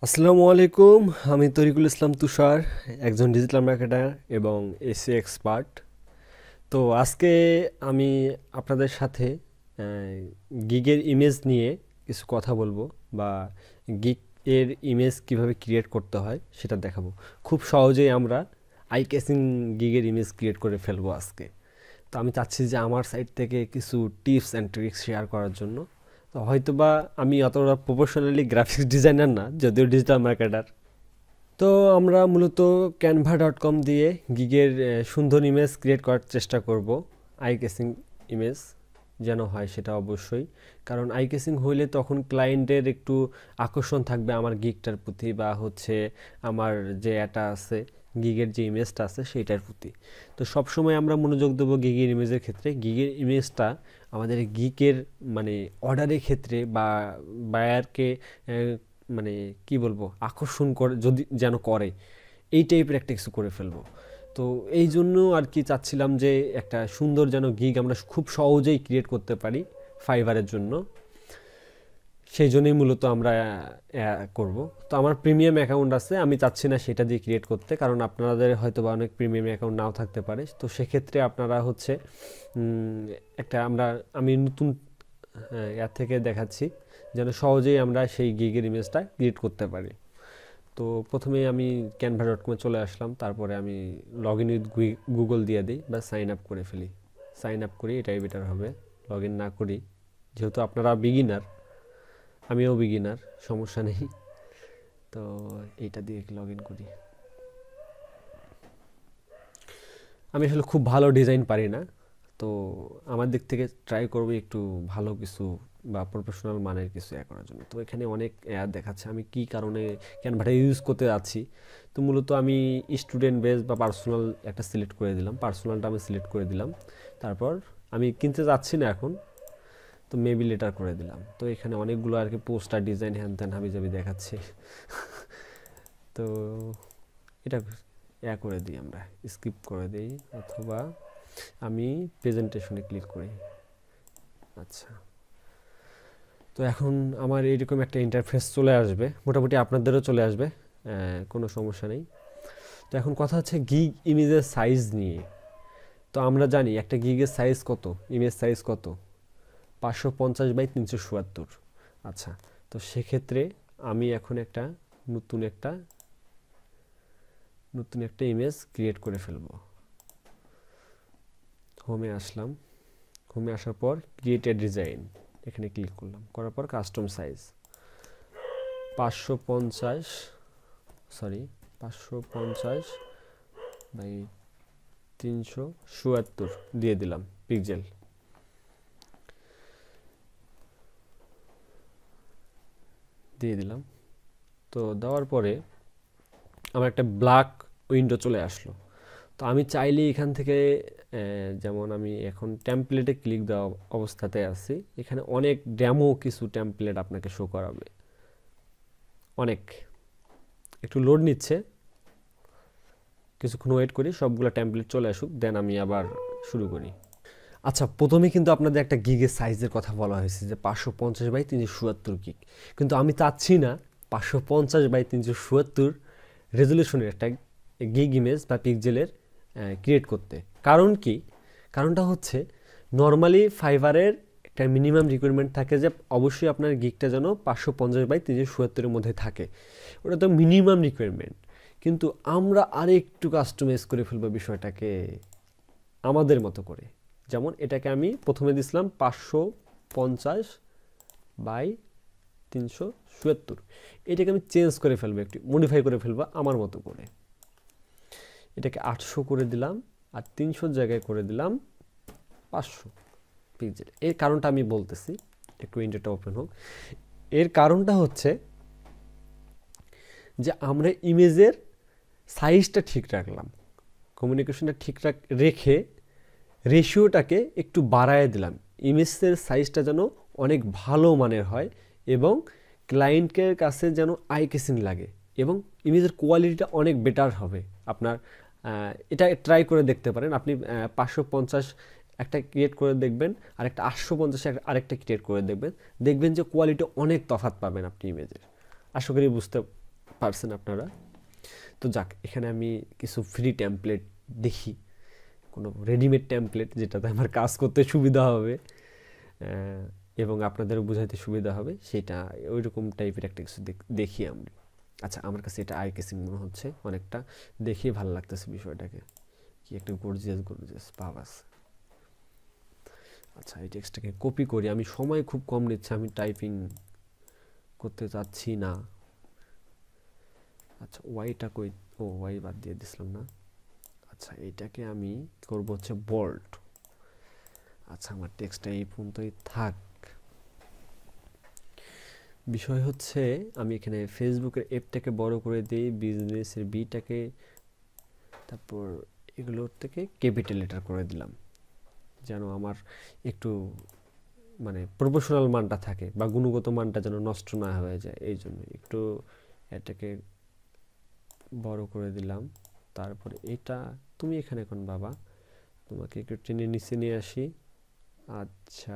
আসসালামু আলাইকুম। আমি তরিকুল ইসলাম তুষার, একজন ডিজিটাল মার্কেটার এবং এসি এক্সপার্ট। তো আজকে আমি আপনাদের সাথে গিগের ইমেজ নিয়ে কিছু কথা বলবো, বা গিগ এর ইমেজ কিভাবে ক্রিয়েট করতে হয় সেটা দেখাবো। খুব সহজেই আমরা আই ক্যাচিং গিগের ইমেজ ক্রিয়েট করে ফেলবো আজকে। তো আমি চাচ্ছি যে আমার সাইড থেকে কিছু টিপস অ্যান্ড ট্রিক্স শেয়ার করার জন্য। তো হয়তোবা আমি অতটা প্রফেশনালি গ্রাফিক্স ডিজাইনার না, যদিও ডিজিটাল মার্কেটার। তো আমরা মূলত canva.com দিয়ে গিগের সুন্দর ইমেজ ক্রিয়েট করার চেষ্টা করব। আই কেসিং ইমেজ যেন হয় সেটা অবশ্যই, কারণ আই কেসিং হইলে তখন ক্লায়েন্টের একটু আকর্ষণ থাকবে আমার গিগটার প্রতি, বা হচ্ছে আমার যে এটা আছে, গিগের যে ইমেজটা আছে সেইটার প্রতি। তো সবসময় আমরা মনোযোগ দেবো গিগের ইমেজের ক্ষেত্রে। গিগের ইমেজটা আমাদের গিগের মানে অর্ডারের ক্ষেত্রে বা বায়ারকে মানে কি বলবো, আকর্ষণ করে যদি যেন করে, এই টাইপের একটা কিছু করে ফেলবো। তো এই জন্য আর কি চাচ্ছিলাম যে একটা সুন্দর যেন গিগ আমরা খুব সহজেই ক্রিয়েট করতে পারি ফাইবারের জন্য। সেই জন্যই মূলত আমরা করব। তো আমার প্রিমিয়াম অ্যাকাউন্ট আছে, আমি চাচ্ছি না সেটা দিয়ে ক্রিয়েট করতে, কারণ আপনাদের হয়তো বা অনেক প্রিমিয়াম অ্যাকাউন্ট নাও থাকতে পারে। তো সেক্ষেত্রে আপনারা হচ্ছে একটা আমি নতুন এর থেকে দেখাচ্ছি যেন সহজেই আমরা সেই গিগের ইমেজটা ক্রিয়েট করতে পারি। তো প্রথমেই আমি canva.com চলে আসলাম, তারপরে আমি লগ ইন উইথ গুগল দিয়ে দিই বা সাইন আপ করে ফেলি। সাইন আপ করি, এটাই বেটার হবে। লগ ইন না করি, যেহেতু আপনারা বিগিনার, আমিও বিগিনার, সমস্যা নেই। তো এইটা দিয়ে লগ ইন করি। আমি আসলে খুব ভালো ডিজাইন পারি না, তো আমার দিক থেকে ট্রাই করবো একটু ভালো কিছু বা প্রফেশনাল মানের কিছু করার জন্য। তো এখানে অনেক অ্যাড দেখাচ্ছে, আমি কি কারণে ক্যানভাটা ইউজ করতে যাচ্ছি। তো মূলত আমি স্টুডেন্ট বেস বা পার্সোনাল একটা সিলেক্ট করে দিলাম, পার্সোনালটা আমি সিলেক্ট করে দিলাম। তারপর আমি কিনতে যাচ্ছি না এখন, তো মেবি লেটার করে দিলাম। তো এখানে অনেকগুলো আর কি পোস্টার ডিজাইন হ্যান ত্যান হাবিজাবি দেখাচ্ছে। তো এটা করে দিই, আমরা স্কিপ করে দিই, অথবা আমি প্রেজেন্টেশনে ক্লিক করি। আচ্ছা, তো এখন আমার এইরকম একটা ইন্টারফেস চলে আসবে, মোটামুটি আপনাদেরও চলে আসবে, কোনো সমস্যা নেই। তো এখন কথা হচ্ছে গিগ ইমেজের সাইজ নিয়ে। তো আমরা জানি একটা গিগের সাইজ কত, ইমেজ সাইজ কত, 550x374। আচ্ছা, তো সেক্ষেত্রে আমি এখন নতুন একটা নতুন একটা ইমেজ ক্রিয়েট করে ফেলবো। হোমে আসলাম, হোমে আসার পর ক্রিয়েট এ ডিজাইন, এখানে ক্লিক করলাম, করার পর কাস্টম সাইজ 550, সরি 550x374 দিয়ে দিলাম পিক্সেল, দিয়ে দিলাম। তো দেওয়ার পরে আমার একটা ব্ল্যাক উইন্ডো চলে আসলো। তো আমি চাইলে এখান থেকে যেমন আমি এখন টেমপ্লেটে ক্লিক দেওয়া অবস্থাতে আছি, এখানে অনেক ডেমো কিছু টেমপ্লেট আপনাকে শো করাবে, অনেক। একটু লোড নিচ্ছে, কিছুক্ষণ ওয়েট করি, সবগুলো টেমপ্লেট চলে আসুক, দেন আমি আবার শুরু করি। আচ্ছা, প্রথমে কিন্তু আপনাদের একটা গিগের সাইজের কথা বলা হয়েছে যে 550x374 গিগ, কিন্তু আমি চাচ্ছি না 550x374 রেজলিউশনের একটা গিগ ইমেজ বা পিক্সেলের ক্রিয়েট করতে। কারণ কি? কারণটা হচ্ছে নর্মালি ফাইবারের একটা মিনিমাম রিকোয়ারমেন্ট থাকে যে অবশ্যই আপনার গিগটা যেন 550x374 মধ্যে থাকে, ওটা তো মিনিমাম রিকোয়ারমেন্ট। কিন্তু আমরা আরেকটু কাস্টমাইজ করে ফেলবো বিষয়টাকে আমাদের মতো করে। যেমন এটাকে আমি প্রথমে দিছিলাম 550x374, এটাকে আমি চেঞ্জ করে ফেলবো, একটু মডিফাই করে ফেলবো আমার মতো করে। এটাকে 800 করে দিলাম, আর 300 জায়গায় করে দিলাম 500 পিক্সেল। এর কারণটা আমি বলতেছি, একটু উইন্ডোটা ওপেন হোক। এর কারণটা হচ্ছে যে আমরা ইমেজের সাইজটা ঠিক রাখলাম, কমিউনিকেশনটা ঠিকঠাক রেখে রেশিওটাকে একটু বাড়ায় দিলাম। ইমেজের সাইজটা যেন অনেক ভালো মানের হয় এবং ক্লায়েন্টের কাছে যেন আই কেসিং লাগে, এবং ইমেজের কোয়ালিটিটা অনেক বেটার হবে আপনার। এটা ট্রাই করে দেখতে পারেন আপনি। 550 একটা ক্রিয়েট করে দেখবেন, আর একটা 850 আরেকটা ক্রিয়েট করে দেখবেন, দেখবেন যে কোয়ালিটি অনেক তফাৎ পাবেন আপনি ইমেজের। আশা করি বুঝতে পারছেন আপনারা। তো যাক, এখানে আমি কিছু ফ্রি টেমপ্লেট দেখি, কোনো রেডিমেড টেমপ্লেট যেটাতে আমার কাজ করতে সুবিধা হবে এবং আপনাদেরও বোঝাইতে সুবিধা হবে, সেটা ওইরকম টাইপের একটা কিছু দেখি আমরা। আচ্ছা, আমার কাছে এটা আই কেসিং মনে হচ্ছে অনেকটা, দেখেই ভালো লাগতেছে বিষয়টাকে, কি একটা গর্জিয়াস ভাব আছে। আচ্ছা, এই টেক্সটটাকে কপি করি, আমি সময় খুব কম নিচ্ছে, আমি টাইপিং করতে চাচ্ছি না। আচ্ছা, ওয়াইটা কই, ও ওয়াই বাদ দিয়ে দিছিলাম না। আচ্ছা, এইটাকে আমি করব হচ্ছে বোল্ড। আচ্ছা, আমার টেক্সটটা এই পর্যন্তই থাক। বিষয় হচ্ছে আমি এখানে ফেসবুকের এপটাকে বড় করে দিই, বিজনেসের বিটাকে, তারপর এগুলোর থেকে ক্যাপিটাল লেটার করে দিলাম, যেন আমার একটু মানে প্রফেশনাল মানটা থাকে বা গুণগত মানটা যেন নষ্ট না হয়ে যায়, এই জন্য একটু এটাকে বড় করে দিলাম। তারপরে এটা তুমি এখানে এখন বাবা, তোমাকে একটু টেনে নিচে নিয়ে আসি। আচ্ছা,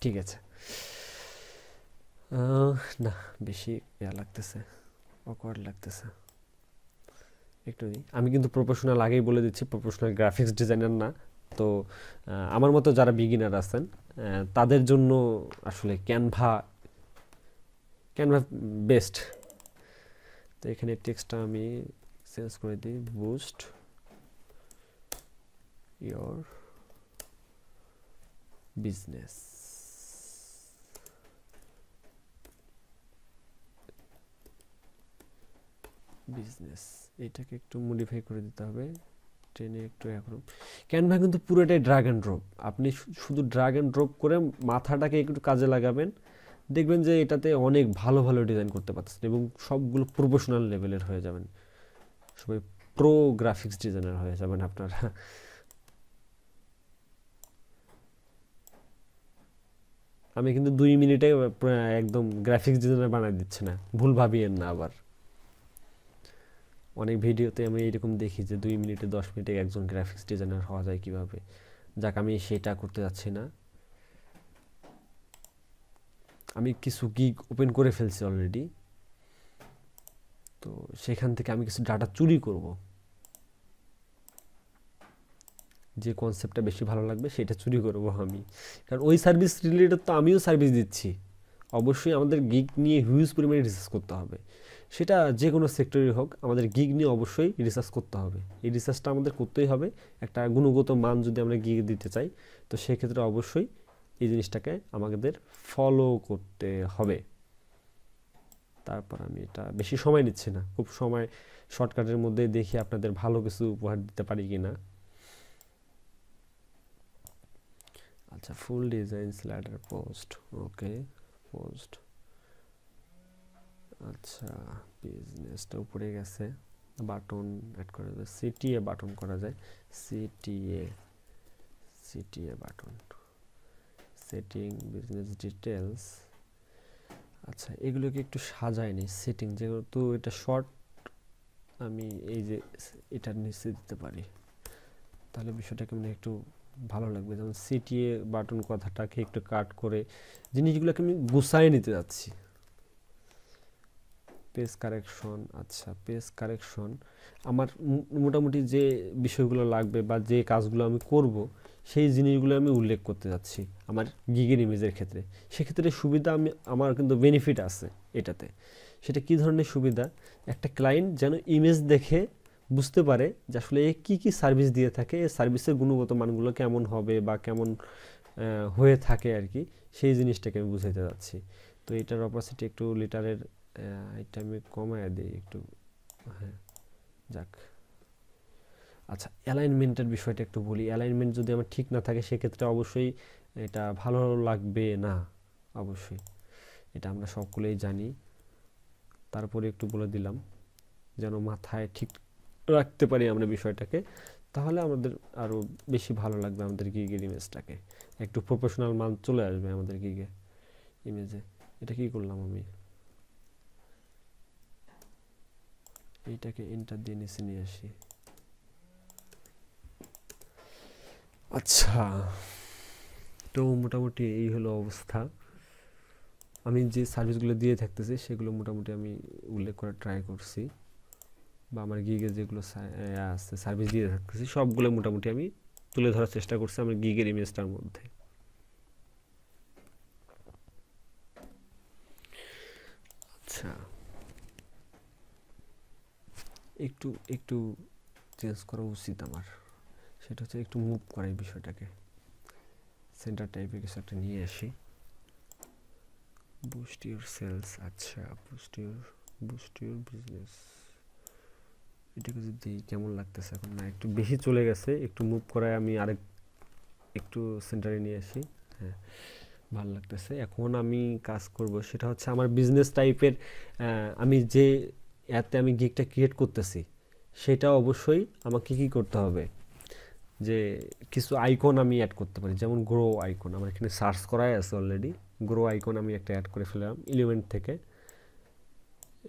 ঠিক আছে। না, বেশি ইয়া লাগতেছে, অকওয়ার্ড লাগতেছে একটু। আমি কিন্তু প্রফেশনাল আগেই বলে দিচ্ছি, প্রফেশনাল গ্রাফিক্স ডিজাইনার না। তো আমার মতো যারা বিগিনার আছেন তাদের জন্য আসলে ক্যানভা বেস্ট। তো এখানে টেক্সটটা আমি চেঞ্জ করে দিই, বুস্ট ইয়োর বিজনেস। এটাকে একটু মডিফাই করে দিতে হবে, টেনে একটু এখন। ক্যানভা কিন্তু পুরোটাই ড্রাগ অ্যান্ড ড্রপ, আপনি শুধু ড্রাগ অ্যান্ড ড্রপ করে মাথাটাকে একটু কাজে লাগাবেন, দেখবেন যে এটাতে অনেক ভালো ভালো ডিজাইন করতে পারতেছেন এবং সবগুলো প্রফেশনাল লেভেলের হয়ে যাবেন, সবাই প্রো গ্রাফিক্স ডিজাইনার হয়ে যাবেন আপনারা। আমি কিন্তু 2 মিনিটে একদম গ্রাফিক্স ডিজাইনার বানাই দিচ্ছি না, ভুল ভাবিয়েন না আবার। অনেক ভিডিওতে আমি এরকম দেখি যে 2 মিনিটে 10 মিনিটে একজন গ্রাফিক্স ডিজাইনার হওয়া যায় কিভাবে। যাক, আমি সেটা করতে যাচ্ছি না। আমি কিছু গিগ ওপেন করে ফেলছি অলরেডি, তো সেখান থেকে আমি কিছু ডাটা চুরি করব, যে কনসেপ্টটা বেশি ভালো লাগবে সেটা চুরি করব আমি, কারণ ওই সার্ভিস রিলেটেড তো আমিও সার্ভিস দিচ্ছি। অবশ্যই আমাদের গিগ নিয়ে হিউজ পরিমাণে রিসার্চ করতে হবে, সেটা যে কোনো সেক্টরই হোক, আমাদের গিগ নিয়ে অবশ্যই রিসার্চ করতে হবে। এই রিসার্চটা আমাদের করতেই হবে, একটা গুণগত মান যদি আমরা গিগ দিতে চাই, তো সেক্ষেত্রে অবশ্যই এই জিনিসটাকে আমাদের ফলো করতে হবে। তারপর আমি এটা বেশি সময় নিচ্ছি না, খুব সময় শর্টকাটের মধ্যে দেখি আপনাদের ভালো কিছু উপহার দিতে পারি কি না। আচ্ছা, full design slider post, okay post. আচ্ছা, বিজনেসটা উপরে গেছে, বাটন অ্যাড করা যায়, সিটিএ বাটন করা যায়, CTA button, setting business details. আচ্ছা, এগুলোকে একটু সাজায় নি, সেটিং যেহেতু এটা শর্ট, আমি এই যে এটার নিচে দিতে পারি, তাহলে বিষয়টা কেমন একটু ভালো লাগবে। যেমন সিটিএ বাটন কথাটাকে একটু কাট করে জিনিসগুলোকে আমি গুছাই নিতে যাচ্ছি। পেজ কারেকশন, আচ্ছা পেজ কারেকশন আমার মোটামুটি যে বিষয়গুলো লাগবে বা যে কাজগুলো আমি করব সেই জিনিসগুলো আমি উল্লেখ করতে যাচ্ছি আমার গিগের ইমেজের ক্ষেত্রে। সেক্ষেত্রে সুবিধা আমার কিন্তু বেনিফিট আছে এটাতে। সেটা কি ধরনের সুবিধা? একটা ক্লায়েন্ট যেন ইমেজ দেখে বুঝতে পারে যে আসলে এ কী কী সার্ভিস দিয়ে থাকে, এই সার্ভিসের গুণগত মানগুলো কেমন হবে বা কেমন হয়ে থাকে আর কি, সেই জিনিসটাকে আমি বুঝাইতে যাচ্ছি। তো এটার অপাসিটি একটু লিটারের এটা আমি কমায় দিই একটু, হ্যাঁ যাক। আচ্ছা, অ্যালাইনমেন্টের বিষয়টা একটু বলি। অ্যালাইনমেন্ট যদি আমার ঠিক না থাকে সেক্ষেত্রে অবশ্যই এটা ভালো লাগবে না, অবশ্যই এটা আমরা সকলেই জানি। তারপরে একটু বলে দিলাম যেন মাথায় ঠিক রাখতে পারি আমরা বিষয়টাকে, তাহলে আমাদের আরও বেশি ভালো লাগবে আমাদের গিগের ইমেজটাকে, একটু প্রফেশনাল মান চলে আসবে আমাদের গিগে ইমেজে। এটা কি করলাম আমি, এইটাকে এন্টার দিয়ে নিচে নিয়ে আসি। আচ্ছা, তো মোটামুটি এই হলো অবস্থা। আমি যে সার্ভিসগুলো দিয়ে থাকতেছি সেগুলো মোটামুটি আমি উল্লেখ করার ট্রাই করছি, বা আমার গিগে যেগুলো আছে সার্ভিস দিয়ে থাকতেছি সবগুলো মোটামুটি আমি তুলে ধরার চেষ্টা করছি আমার গিগের ইমেজটার মধ্যে। আচ্ছা, একটু একটু চেঞ্জ করা উচিত আমার, সেটা হচ্ছে একটু মুভ করা এই বিষয়টাকে, সেন্টার টাইপের কিছু একটা নিয়ে আসি। বুস্ট ইউর সেলস, আচ্ছা বুস্ট ইউর বিজনেস, এটাকে যদি কেমন লাগতেছে এখন, না একটু বেশি চলে গেছে, একটু মুভ করায় আমি আরেক একটু সেন্টারে নিয়ে আসি। হ্যাঁ, ভালো লাগতেছে। এখন আমি কাজ করব সেটা হচ্ছে আমার বিজনেস টাইপের, আমি যে অ্যাপে আমি গিগটা ক্রিয়েট করতেছি সেটা অবশ্যই আমাকে কি করতে হবে, যে কিছু আইকন আমি অ্যাড করতে পারি, যেমন গ্রো আইকন আমার এখানে সার্চ করাই আছে অলরেডি। গ্রো আইকন আমি একটা অ্যাড করে ফেললাম এলিমেন্ট থেকে,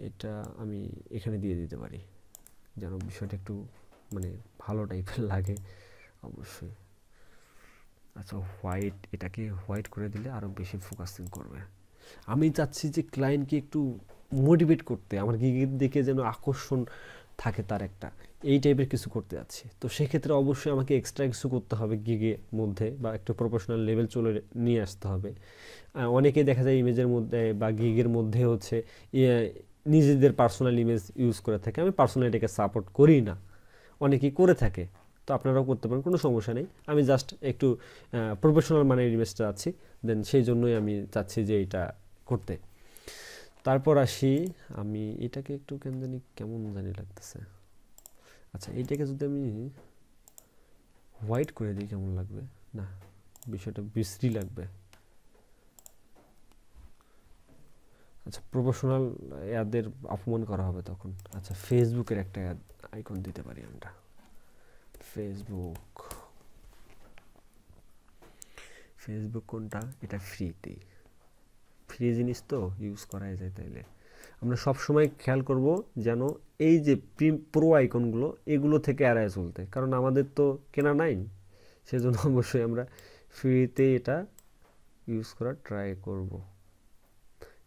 এটা আমি এখানে দিয়ে দিতে পারি যেন বিষয়টা একটু মানে ভালো টাইপের লাগে অবশ্যই। আচ্ছা, হোয়াইট, এটাকে হোয়াইট করে দিলে আরও বেশি ফোকাসিং করবে। আমি চাচ্ছি যে ক্লায়েন্টকে একটু মোটিভেট করতে, আমার গিগের দিকে যেন আকর্ষণ থাকে তার একটা, এই টাইপের কিছু করতে যাচ্ছি। তো সেক্ষেত্রে অবশ্যই আমাকে এক্সট্রা কিছু করতে হবে গিগের মধ্যে, বা একটু প্রফেশনাল লেভেল চলে নিয়ে আসতে হবে। অনেকে দেখা যায় ইমেজের মধ্যে বা গিগের মধ্যে হচ্ছে নিজেদের পার্সোনাল ইমেজ ইউজ করে থাকে, আমি পার্সোনাল এটাকে সাপোর্ট করি না, অনেকেই করে থাকে, তো আপনারাও করতে পারেন, কোনো সমস্যা নেই। আমি জাস্ট একটু প্রফেশনাল মানের ইমেজটা আছি, দেন সেই জন্যই আমি চাচ্ছি যে এটা করতে। তারপর আসি, আমি এটাকে একটু কেন জানি কেমন জানি লাগতেছে। আচ্ছা, এইটাকে যদি আমি হোয়াইট করে দিই কেমন লাগবে, না বিষয়টা বিশ্রী লাগবে। আচ্ছা, প্রফেশনাল অ্যাডের অপমান করা হবে তখন। আচ্ছা, ফেসবুকের একটা অ্যাড আইকন দিতে পারি আমরা, ফেসবুক কোনটা, এটা ফ্রিতেই, ফ্রি জিনিস তো ইউজ করাই যায়। তাইলে আমরা সবসময় খেয়াল করব যেন এই যে প্রো আইকনগুলো এগুলো থেকে এড়ায় চলতে, কারণ আমাদের তো কেনা নাই, সেজন্য অবশ্যই আমরা ফ্রিতে এটা ইউজ করার ট্রাই করব।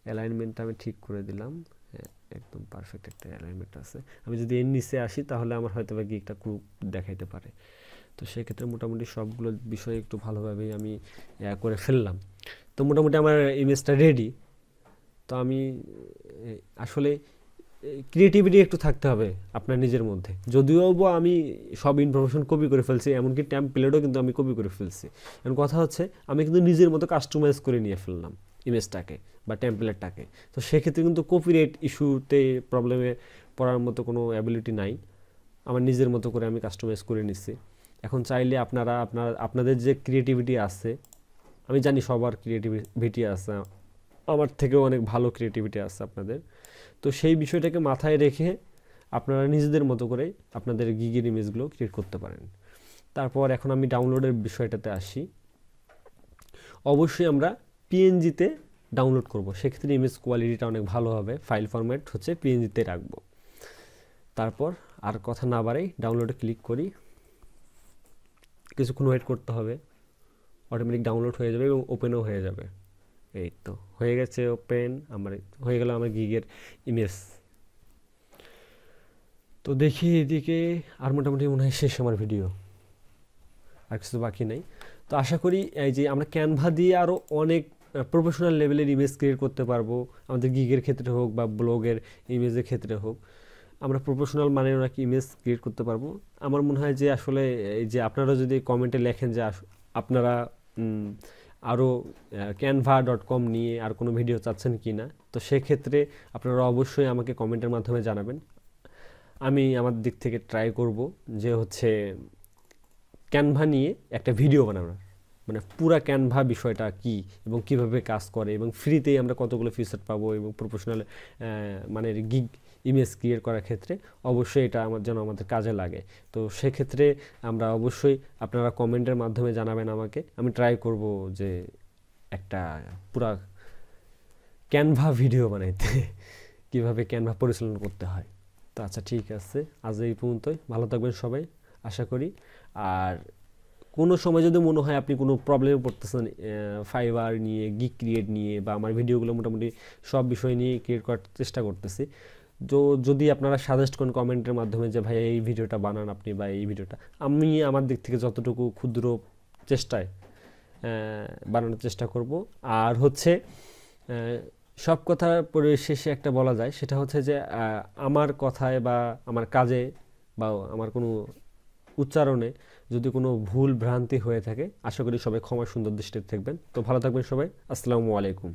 অ্যালাইনমেন্টটা আমি ঠিক করে দিলাম, হ্যাঁ একদম পারফেক্ট একটা অ্যালাইনমেন্ট আছে। আমি যদি এর নিচে আসি তাহলে আমার হয়তো বা গিকটা গ্রুপ দেখাইতে পারে। তো সেক্ষেত্রে মোটামুটি সবগুলো বিষয় একটু ভালোভাবেই আমি করে ফেললাম। তো মোটামুটি আমার ইমেজটা রেডি। তো আমি আসলে ক্রিয়েটিভিটি একটু থাকতে হবে আপনার নিজের মধ্যে, যদিও আমি সব ইনফরমেশন কপি করে ফেলছি, এমনকি টেমপ্লেটও কিন্তু আমি কপি করে ফেলছি। এখন কথা হচ্ছে আমি কিন্তু নিজের মতো কাস্টমাইজ করে নিয়ে ফেললাম ইমেজটাকে বা টেমপ্লেটটাকে। তো সেক্ষেত্রে কিন্তু কপিরাইট ইস্যুতে প্রবলেমে পড়ার মতো কোনো অ্যাবিলিটি নাই, আমার নিজের মতো করে আমি কাস্টমাইজ করে নিচ্ছি। এখন চাইলে আপনাদের যে ক্রিয়েটিভিটি আছে, আমি জানি সবার ক্রিয়েটিভিটি আছে, আমার থেকেও অনেক ভালো ক্রিয়েটিভিটি আছে আপনাদের, তো সেই বিষয়টাকে মাথায় রেখে আপনারা নিজেদের মতো করে আপনাদের গিগের ইমেজগুলো ক্রিয়েট করতে পারেন। তারপর এখন আমি ডাউনলোডের বিষয়টাতে আসি। অবশ্যই আমরা পিএনজিতে ডাউনলোড করব, সেক্ষেত্রে ইমেজ কোয়ালিটিটা অনেক ভালো হবে। ফাইল ফরম্যাট হচ্ছে পিএনজিতে রাখবো। তারপর আর কথা না বাড়াই ডাউনলোডে ক্লিক করি, কিছুক্ষণ ওয়েট করতে হবে, অটোমেটিক ডাউনলোড হয়ে যাবে এবং ওপেনও হয়ে যাবে। এই তো হয়ে গেছে ওপেন, আমার হয়ে গেল আমার গিগের ইমেজ। তো দেখি এদিকে আর মোটামুটি মনে হয় শেষ আমার ভিডিও, আর কিছু বাকি নেই। তো আশা করি এই যে আমরা ক্যানভা দিয়ে আরও অনেক প্রফেশনাল লেভেলের ইমেজ ক্রিয়েট করতে পারবো, আমাদের গিগের ক্ষেত্রে হোক বা ব্লগের ইমেজের ক্ষেত্রে হোক, আমরা প্রফেশনাল মানের নাকি ইমেজ ক্রিয়েট করতে পারবো। আমার মনে হয় যে আসলে এই যে আপনারা যদি কমেন্টে লেখেন যে আপনারা আরও canva.com নিয়ে আর কোনো ভিডিও চাচ্ছেন কি না, তো সেক্ষেত্রে আপনারা অবশ্যই আমাকে কমেন্টের মাধ্যমে জানাবেন। আমি আমার দিক থেকে ট্রাই করব যে হচ্ছে ক্যানভা নিয়ে একটা ভিডিও বানানোর, মানে পুরা ক্যানভা বিষয়টা কি এবং কিভাবে কাজ করে এবং ফ্রিতেই আমরা কতগুলো ফিচার পাবো, এবং প্রফেশনাল মানে গিগ ইমেজ ক্রিয়েট করার ক্ষেত্রে অবশ্যই এটা যেন আমাদের কাজে লাগে। তো সেক্ষেত্রে আমরা অবশ্যই আপনারা কমেন্টের মাধ্যমে জানাবেন আমাকে, আমি ট্রাই করব যে একটা পুরা ক্যানভা ভিডিও বানাইতে, কিভাবে ক্যানভা পরিচালনা করতে হয়। তো আচ্ছা ঠিক আছে, আজ এই পর্যন্তই, ভালো থাকবেন সবাই আশা করি। আর কোনো সময় যদি মনে হয় আপনি কোনো প্রবলেমে পড়তেছেন ফাইবার নিয়ে, গিগ ক্রিয়েট নিয়ে, বা আমার ভিডিওগুলো মোটামুটি সব বিষয় নিয়ে ক্রিয়েট করার চেষ্টা করতেছি, তো যদি আপনারা সাজেস্ট করেন কমেন্টের মাধ্যমে যে ভাই এই ভিডিওটা বানান আপনি, বা এই ভিডিওটা, আমি আমার দিক থেকে যতটুকু ক্ষুদ্র চেষ্টায় বানানোর চেষ্টা করব। আর হচ্ছে সব কথা পরিশেষে একটা বলা যায়, সেটা হচ্ছে যে আমার কথায় বা আমার কাজে বা আমার কোনো উচ্চারণে যদি কোনো ভুল ভ্রান্তি হয়ে থাকে, আশা করি সবাই ক্ষমা সুন্দর দৃষ্টিতে থাকবেন। তো ভালো থাকবেন সবাই। আসসালামু আলাইকুম।